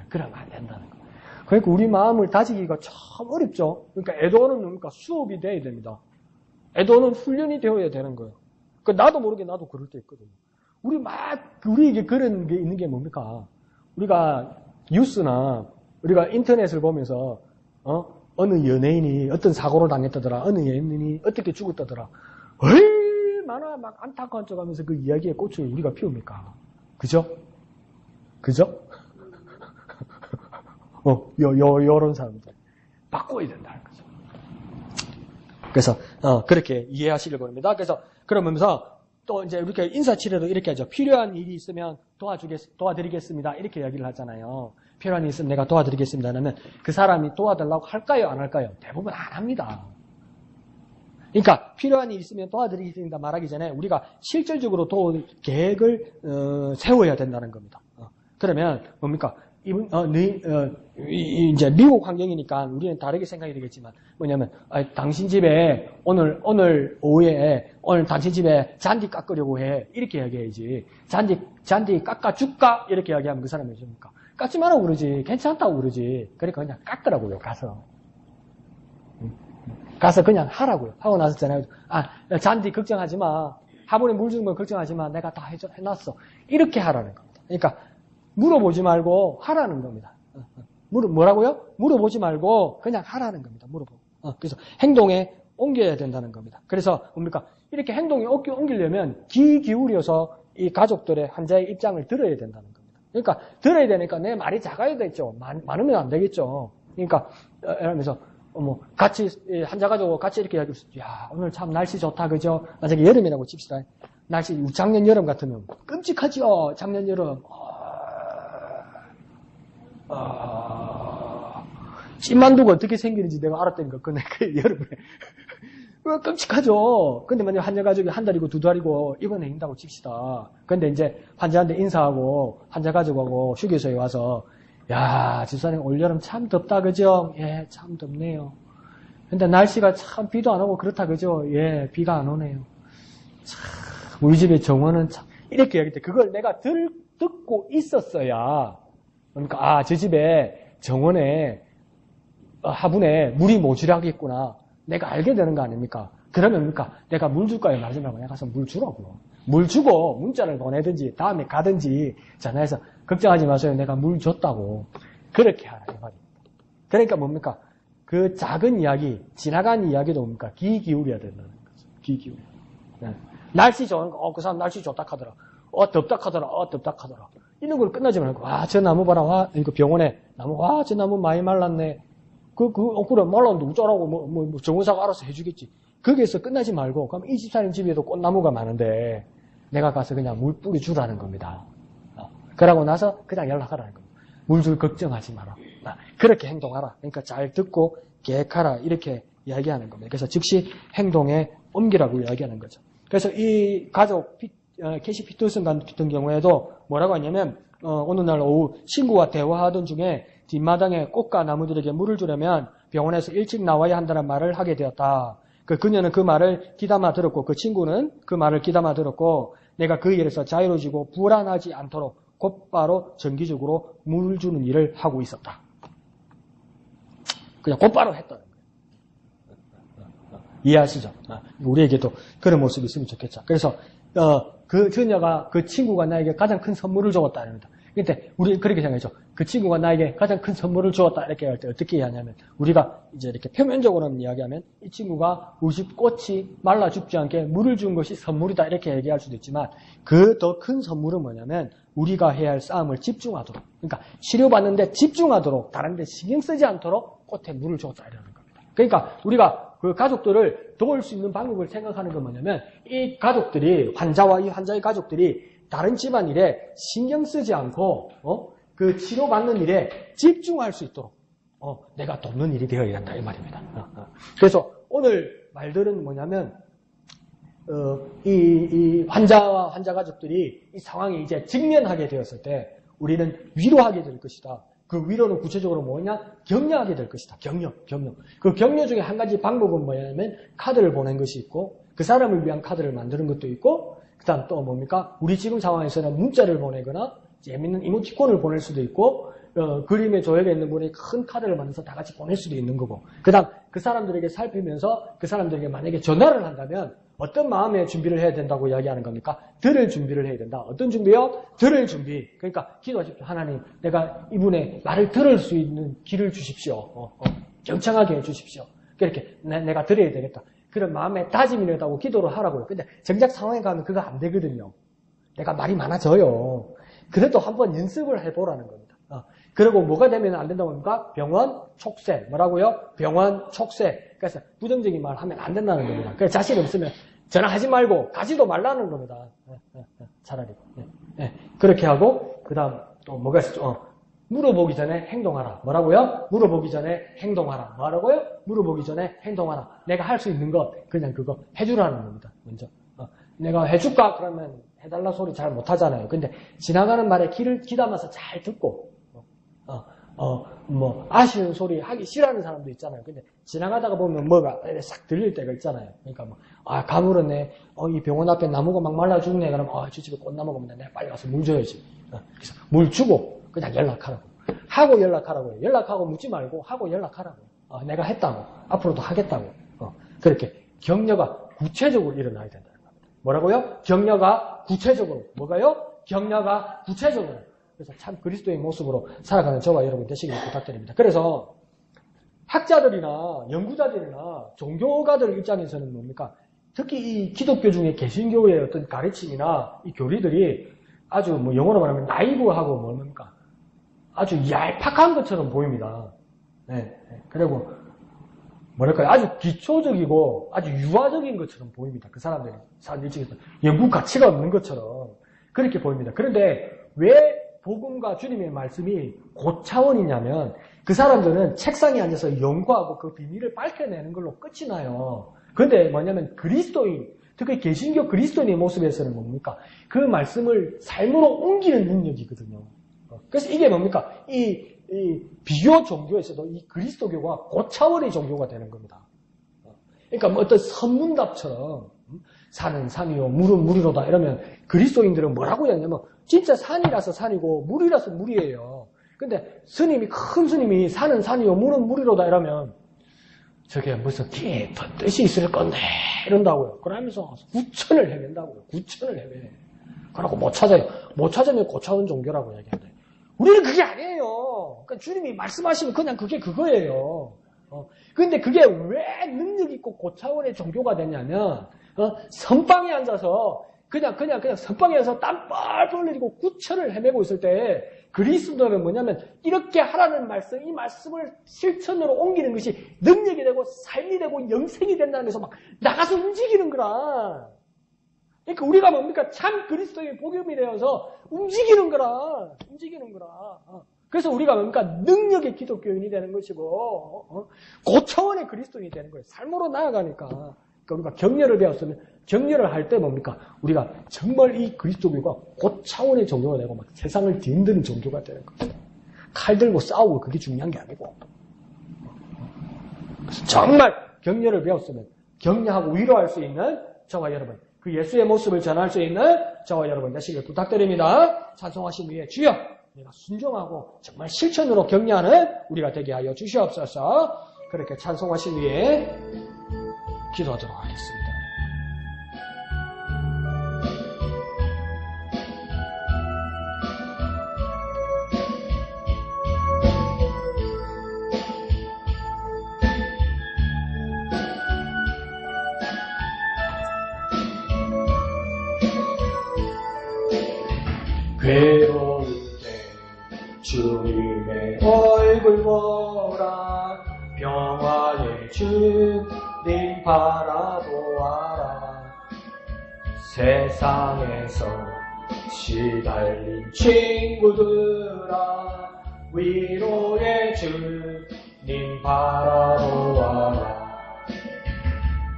그러면 안 된다는 거. 그러니까 우리 마음을 다지기가 참 어렵죠. 그러니까 애도는 뭡니까? 수업이 돼야 됩니다. 애도는 훈련이 되어야 되는 거예요. 그러니까 나도 모르게 나도 그럴 때 있거든요. 우리에게 그런 게 있는 게 뭡니까? 우리가 뉴스나 우리가 인터넷을 보면서, 어느 연예인이 어떤 사고를 당했다더라. 어느 연예인이 어떻게 죽었다더라. 얼마나 막 안타까운 척 하면서 그 이야기에 꽃을 우리가 피웁니까? 그죠? 그죠? 요런 사람들. 바꿔야 된다는 거죠. 그래서, 그렇게 이해하시려고 합니다. 그래서, 그러면서, 또 이제 이렇게 인사치레도 이렇게 하죠. 필요한 일이 있으면 도와드리겠습니다. 이렇게 이야기를 하잖아요. 필요한 일이 있으면 내가 도와드리겠습니다. 하면 그 사람이 도와달라고 할까요? 안 할까요? 대부분 안 합니다. 그러니까 필요한 일이 있으면 도와드리겠습니다 말하기 전에 우리가 실질적으로 도울 계획을 세워야 된다는 겁니다. 그러면 뭡니까? 이제 미국 환경이니까 우리는 다르게 생각이 되겠지만 뭐냐면 당신 집에 오늘 오후에 오늘 당신 집에 잔디 깎으려고 해 이렇게 이야기해야지 잔디 깎아줄까 이렇게 이야기하면 그 사람이 뭡니까? 깎지 말라고 그러지 괜찮다고 그러지 그러니까 그냥 깎으라고요 가서 그냥 하라고요. 하고 나서 전화해서 잔디 걱정하지 마 화분에 물 주는 건 걱정하지 마 내가 다 해놨어 이렇게 하라는 겁니다. 그러니까 물어보지 말고 하라는 겁니다. 뭐라고요? 물어보지 말고 그냥 하라는 겁니다. 물어보고. 그래서 행동에 옮겨야 된다는 겁니다. 그래서 뭡니까? 이렇게 행동에 옮기려면 귀 기울여서 이 가족들의 환자의 입장을 들어야 된다는 겁니다. 그러니까 들어야 되니까 내 말이 작아야 되겠죠. 많으면 안 되겠죠. 그러니까 이러면서 같이 환자 가지고 같이 이렇게 이야기했어요. 야 오늘 참 날씨 좋다 그죠? 만약에 여름이라고 칩시다. 날씨 작년 여름 같으면 끔찍하죠. 작년 여름. 찐만두가 어떻게 생기는지 내가 알았다니까, 그 여름에. 끔찍하죠. 근데 만약 환자 가족이 한 달이고 두 달이고 입원해 있다고 칩시다. 근데 이제 환자한테 인사하고 환자 가족하고 휴게소에 와서, 야, 집사님 올여름 참 덥다, 그죠? 예, 참 덥네요. 근데 날씨가 참 비도 안 오고 그렇다, 그죠? 예, 비가 안 오네요. 참, 우리 집의 정원은 참, 이렇게 얘기할 때 그걸 내가 듣고 있었어야, 그러니까 저 집에 정원에 화분에 물이 모자라겠구나 내가 알게 되는 거 아닙니까? 그러면 뭡니까? 내가 물 줄까요? 마지막에 내가 가서 물 주라고요. 물 주고 문자를 보내든지 다음에 가든지 전화해서 걱정하지 마세요. 내가 물 줬다고 그렇게 하라 이 말입니다. 그러니까 뭡니까? 그 작은 이야기 지나간 이야기도 뭡니까? 귀 기울여야 된다는 거죠. 귀 기울여. 네. 날씨 좋은 거 그 사람 날씨 좋다 하더라. 덥다 하더라. 덥다 하더라. 이런 걸 끝나지 말고, 저 나무 봐라, 이거 병원에, 나무, 저 나무 많이 말랐네. 그래, 말랐는데 어쩌라고, 정원사가 알아서 해주겠지. 거기에서 끝나지 말고, 그럼 이 집사님 집에도 꽃나무가 많은데, 내가 가서 그냥 물 뿌려주라는 겁니다. 그러고 나서 그냥 연락하라는 겁니다. 물 줄 걱정하지 마라. 그렇게 행동하라. 그러니까 잘 듣고 계획하라. 이렇게 이야기하는 겁니다. 그래서 즉시 행동에 옮기라고 이야기하는 거죠. 그래서 이 가족, 캐시 피터슨 같은 경우에도 뭐라고 하냐면 어느 날 오후 친구와 대화하던 중에 뒷마당에 꽃과 나무들에게 물을 주려면 병원에서 일찍 나와야 한다는 말을 하게 되었다. 그녀는 그 말을 귀담아 들었고 그 친구는 그 말을 귀담아 들었고 내가 그 일에서 자유로워지고 불안하지 않도록 곧바로 정기적으로 물 주는 일을 하고 있었다. 그냥 곧바로 했다는 거예요. 이해하시죠? 우리에게도 그런 모습이 있으면 좋겠죠. 그래서 그 친구가 나에게 가장 큰 선물을 주었다. 근데 우리 그렇게 생각하죠. 그 친구가 나에게 가장 큰 선물을 주었다. 이렇게 할 때 어떻게 하냐면, 우리가 이제 이렇게 표면적으로는 이야기하면, 이 친구가 우리 집 꽃이 말라 죽지 않게 물을 준 것이 선물이다. 이렇게 얘기할 수도 있지만, 그 더 큰 선물은 뭐냐면, 우리가 해야 할 싸움을 집중하도록. 그러니까 치료받는데 집중하도록, 다른 데 신경 쓰지 않도록 꽃에 물을 줬다. 이러는 겁니다. 그러니까 우리가 그 가족들을 도울 수 있는 방법을 생각하는 건 뭐냐면, 이 가족들이, 환자와 이 환자의 가족들이 다른 집안일에 신경 쓰지 않고, 그 치료받는 일에 집중할 수 있도록, 내가 돕는 일이 되어야 한다, 이 말입니다. 그래서 오늘 말들은 뭐냐면, 이 환자와 환자 가족들이 이 상황에 이제 직면하게 되었을 때, 우리는 위로하게 될 것이다. 그 위로는 구체적으로 뭐냐? 격려하게 될 것이다. 격려. 그 격려 중에 한 가지 방법은 뭐냐면 카드를 보낸 것이 있고 그 사람을 위한 카드를 만드는 것도 있고 그다음 또 뭡니까? 우리 지금 상황에서는 문자를 보내거나 재밌는 이모티콘을 보낼 수도 있고, 그림에 조예가 있는 분이 큰 카드를 만들어서 다 같이 보낼 수도 있는 거고, 그 다음 그 사람들에게 살피면서 그 사람들에게 만약에 전화를 한다면 어떤 마음의 준비를 해야 된다고 이야기하는 겁니까? 들을 준비를 해야 된다. 어떤 준비요? 들을 준비. 그러니까 기도하십시오. 하나님, 내가 이분의 말을 들을 수 있는 길을 주십시오. 경청하게 해주십시오. 그렇게 내가 들어야 되겠다. 그런 마음의 다짐이라고 기도를 하라고요. 근데 정작 상황에 가면 그거 안 되거든요. 내가 말이 많아져요. 그래도 한번 연습을 해보라는 겁니다. 그리고 뭐가 되면 안 된다고 합니까? 병원 촉새. 뭐라고요? 병원 촉새. 그래서 부정적인 말 하면 안 된다는 겁니다. 그래서 자신 없으면 전화하지 말고 가지도 말라는 겁니다. 차라리. 그렇게 하고 그 다음 또 뭐가 있었죠? 물어보기 전에 행동하라. 뭐라고요? 물어보기 전에 행동하라. 뭐라고요? 물어보기 전에 행동하라. 내가 할 수 있는 것 그냥 그거 해주라는 겁니다. 먼저. 내가 해줄까? 그러면 해달라 소리 잘 못하잖아요. 근데 지나가는 말에 귀 담아서 잘 듣고 아쉬운 소리 하기 싫어하는 사람도 있잖아요. 근데 지나가다가 보면 뭐가 싹 들릴 때가 있잖아요. 그러니까 가물었네. 이 병원 앞에 나무가 막 말라 죽네. 그러면 저 집에 꽃나무가 없는데 내가 빨리 가서 물 줘야지. 그래서 물 주고 그냥 연락하라고. 하고 연락하라고요. 연락하고 묻지 말고 하고 연락하라고. 내가 했다고. 앞으로도 하겠다고. 그렇게 격려가 구체적으로 일어나야 된다는 겁니다. 뭐라고요? 격려가 구체적으로. 뭐가요? 격려가 구체적으로. 그래서 참 그리스도의 모습으로 살아가는 저와 여러분 되시길 부탁드립니다. 그래서 학자들이나 연구자들이나 종교가들 입장에서는 뭡니까? 특히 이 기독교 중에 개신교의 어떤 가르침이나 이 교리들이 아주 영어로 말하면 나이브하고 뭡니까? 아주 얄팍한 것처럼 보입니다. 그리고 뭐랄까요? 아주 기초적이고 아주 유아적인 것처럼 보입니다. 그 사람들 일찍에서 연구 가치가 없는 것처럼 그렇게 보입니다. 그런데 왜 복음과 주님의 말씀이 고차원이냐면 그 사람들은 책상에 앉아서 연구하고 그 비밀을 밝혀내는 걸로 끝이 나요. 그런데 뭐냐면 그리스도인, 특히 개신교 그리스도인의 모습에서는 뭡니까? 그 말씀을 삶으로 옮기는 능력이거든요. 그래서 이게 뭡니까? 이 비교 종교에서도 이 그리스도교가 고차원의 종교가 되는 겁니다. 그러니까 어떤 선문답처럼 산은 산이요 물은 물이로다 이러면 그리스도인들은 뭐라고 했냐면 진짜 산이라서 산이고 물이라서 물이에요. 근데 큰 스님이 산은 산이요 물은 물이로다 이러면 저게 무슨 깊은 뜻이 있을 건데 이런다고요. 그러면서 구천을 헤맨다고요. 구천을 헤매. 그러고 못 찾아요. 못 찾으면 고차원 종교라고 얘기한다. 우리는 그게 아니에요. 그러니까 주님이 말씀하시면 그냥 그게 그거예요. 근데 그게 왜 능력 있고 고차원의 종교가 되냐면 선방에 앉아서 그냥 선방에 앉아서 땀 뻘뻘 흘리고 구천을 헤매고 있을 때 그리스도는 뭐냐면 이렇게 하라는 말씀, 이 말씀을 실천으로 옮기는 것이 능력이 되고 삶이 되고 영생이 된다는 데서 막 나가서 움직이는 거라. 그러니까 우리가 뭡니까? 참 그리스도의 복음이 되어서 움직이는 거라. 그래서 우리가 뭡니까? 능력의 기독교인이 되는 것이고 고차원의 그리스도인이 되는 거예요. 삶으로 나아가니까. 그러니까 우리가 격려를 배웠으면 격려를 할 때 뭡니까? 우리가 정말 이 그리스도교가 고차원의 종교가 되고 막 세상을 뒤흔드는 종교가 되는 거예요. 칼 들고 싸우고 그게 중요한 게 아니고. 그래서 정말 격려를 배웠으면 격려하고 위로할 수 있는 저와 여러분, 그 예수의 모습을 전할 수 있는 저와 여러분 되시길 부탁드립니다. 찬송하신 후에 주여 내가 순종하고 정말 실천으로 격려하는 우리가 되게 하여 주시옵소서. 그렇게 찬송하신 후에 기도하도록 하겠습니다. 괴로울 때 주님의 얼굴 보라 평화의 주님 바라보아라 세상에서 시달린 친구들아 위로의 주님 바라보아라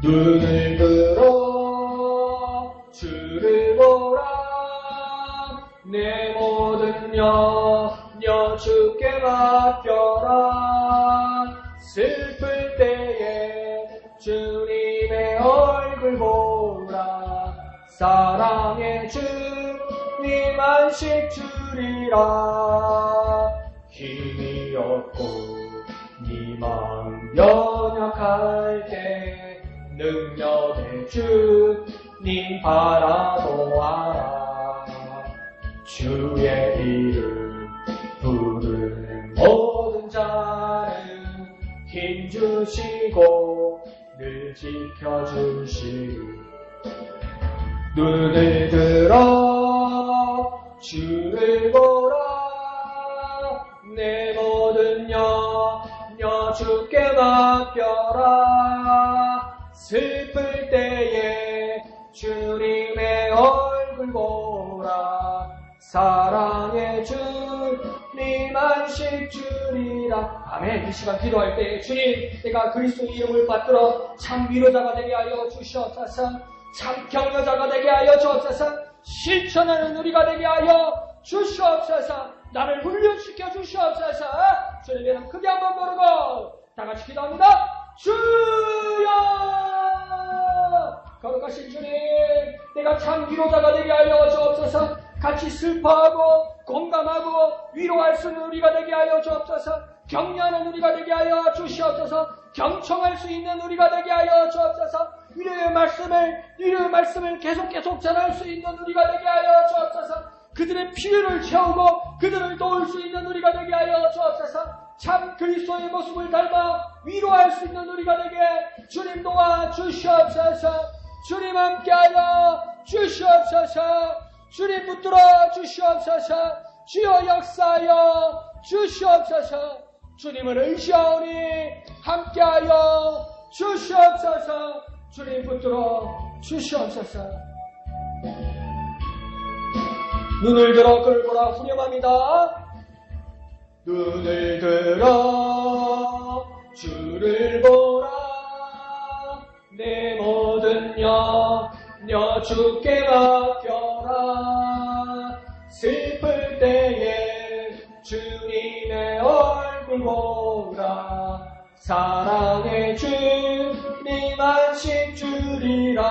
눈을 들어 주를 보라 내 모든 염려 주께 맡겨라 슬플 때에 주님의 얼굴 보라 사랑의 주님 님 안식 주리라. 힘이 없고 니 마음 연약할 때 능력의 주님 바라보아라. 주의 이름 부르는 모든 자는 힘 주시고 늘 지켜주시리. 눈을 들어 주를 보라. 내 모든 염려 주께 맡겨라. 슬플 때에 주님의 얼굴 보라. 사랑의 주님 안식 주리라. 아멘. 이 시간 기도할 때 주님, 내가 그리스도의 이름을 받들어 참 위로자가 되게 하여 주시옵소서. 참 격려자가 되게 하여 주옵소서. 실천하는 우리가 되게 하여 주시옵소서. 나를 훈련시켜 주시옵소서. 주님의 이름 크게 한번 부르고 다 같이 기도합니다. 주여! 거룩하신 주님, 내가 참 위로자가 되게 하여 주옵소서. 같이 슬퍼하고 공감하고 위로할 수 있는 우리가 되게 하여 주옵소서. 격려하는 우리가 되게 하여 주시옵소서. 경청할 수 있는 우리가 되게 하여 주옵소서. 위로의 말씀을 계속 전할 수 있는 우리가 되게 하여 주옵소서. 그들의 필요를 채우고 그들을 도울 수 있는 우리가 되게 하여 주옵소서. 참 그리스도의 모습을 닮아 위로할 수 있는 우리가 되게 주님 도와 주시옵소서. 주님 함께하여 주시옵소서. 주님 붙들어 주시옵소서. 주여 역사하여 주시옵소서. 주님을 의지하오니 함께하여 주시옵소서. 주님 붙들어 주시옵소서. 눈을 들어 그를 보라. 후렴합니다. 눈을 들어 주를 보라. 내 모든 염려 주께 맡겨라. 슬플 때에 주님의 얼굴 보라. 사랑의 주님 안식 주리라.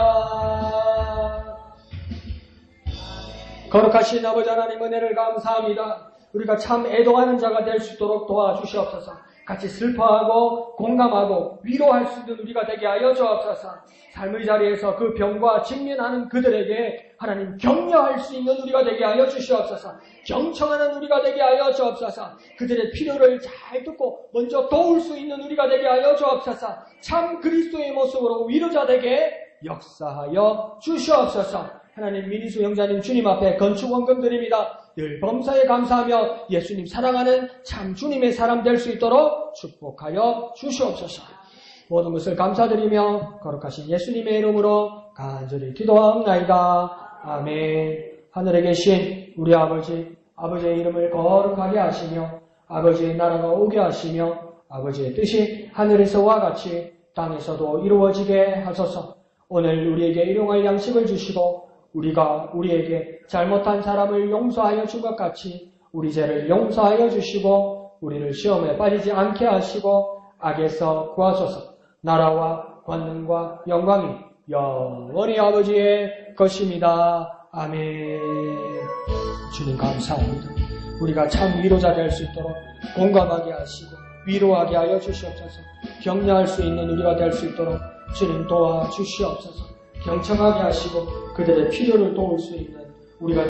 거룩하신 아버지 하나님, 은혜를 감사합니다. 우리가 참 애도하는 자가 될 수 있도록 도와주시옵소서. 같이 슬퍼하고 공감하고 위로할 수 있는 우리가 되게 하여 주옵소서. 삶의 자리에서 그 병과 직면하는 그들에게 하나님 격려할 수 있는 우리가 되게 하여 주시옵소서. 경청하는 우리가 되게 하여 주옵소서. 그들의 필요를 잘 듣고 먼저 도울 수 있는 우리가 되게 하여 주옵소서. 참 그리스도의 모습으로 위로자 되게 역사하여 주시옵소서. 하나님, 민희수 형제님 주님 앞에 건축원금 드립니다. 늘 범사에 감사하며 예수님 사랑하는 참 주님의 사람 될 수 있도록 축복하여 주시옵소서. 모든 것을 감사드리며 거룩하신 예수님의 이름으로 간절히 기도하옵나이다. 아멘. 하늘에 계신 우리 아버지, 아버지의 이름을 거룩하게 하시며 아버지의 나라가 오게 하시며 아버지의 뜻이 하늘에서와 같이 땅에서도 이루어지게 하소서. 오늘 우리에게 일용할 양식을 주시고 우리가 우리에게 잘못한 사람을 용서하여 준 것 같이 우리 죄를 용서하여 주시고 우리를 시험에 빠지지 않게 하시고 악에서 구하소서. 나라와 권능과 영광이 영원히 아버지의 것입니다. 아멘. 주님 감사합니다. 우리가 참 위로자 될 수 있도록 공감하게 하시고 위로하게 하여 주시옵소서. 격려할 수 있는 우리가 될 수 있도록 주님 도와주시옵소서. 경청하게 하시고 그들의 필요를 도울 수 있는 우리가